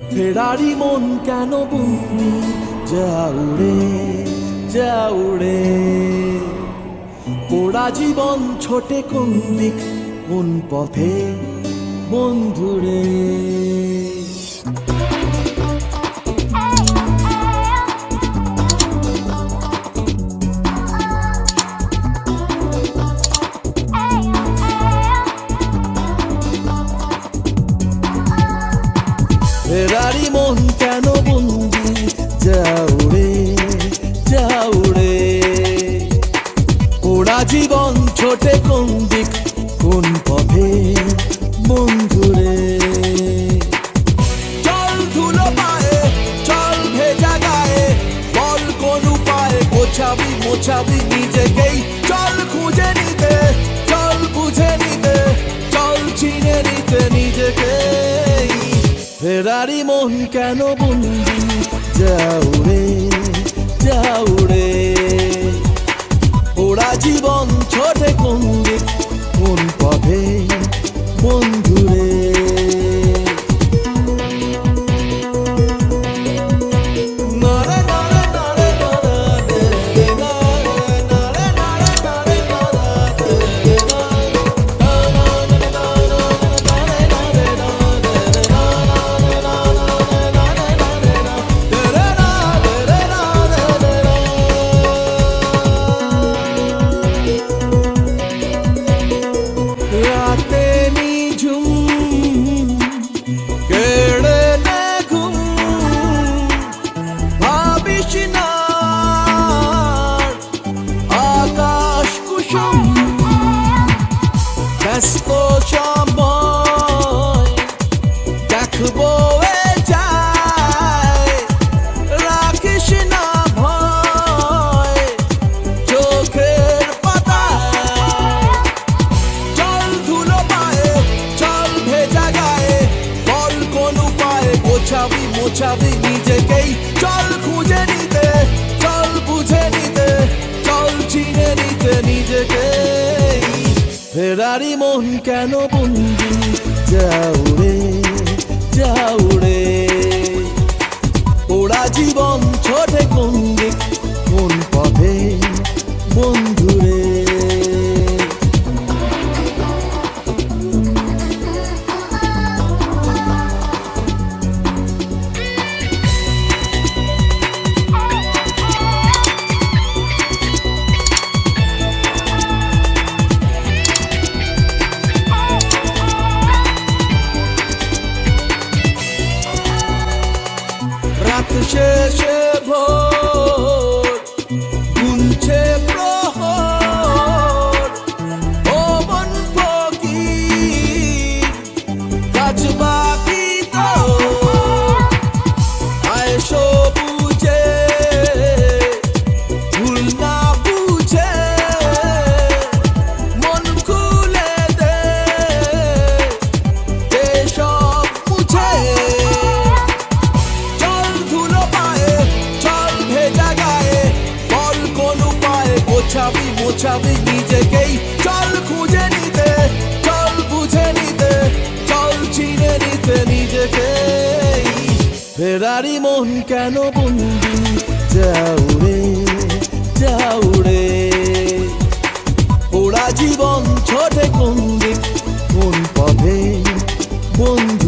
ফেরারি মন কেন বন্দি, যাও উড়ে পোড়া জীবন ছোটে কোন দিক, কোন পথে বন্ধুরে। ফেরারি মন কেন বন্দি, যাও রে পোড়া জীবন ছোটে কোন দিক, কোন পথে বন্ধুরে। চল ধুলো পায়ে, চল ভেজা গায়ে, বল কোন উপায়ে মোছাবি নিজেকেই। চল খুঁজে নিতে, চল বুঝে নিতে, চল চিনে নিতে নিজেকেই। ফেরারি মন কেন বন্দি, যাও রে ওরা জীবন ছোটে কোন দিক, কোন পথে বন্ধুরে। ব্যস্ত সময় দেখবো যায়, রাখিস না ভয় চোখের পাতায়। চল ধুলো পায়ে, চল ভেজা গায়ে, বল কোন উপায়ে মোছাবি নিজেকেই। চল খুঁজে নিতে, চল বুঝে নিতে, চল চিনে নিতে নিজেকেই। ফেরারি মন কেন বন্দি, যাও রে পোড়া জীবন ছোটে কোন দিক, কোন পথে বন্ধুরে। রাত শেষে ভোর গুনছে প্রহর, ও মন ফকির কাজ বাকি তোর। আয় সবুজে ভুল না বুঝে, মন খুলে দে সব মুছে। মোছাবি নিজেকেই। চল খুঁজে নিতে, চল বুঝে নিতে, চল চিনে নিতে নিজেকেই। ফেরারি মন কেন বন্দি, যাও রে পোড়া জীবন ছোটে কোন দিক, কোন পথে বন্ধু।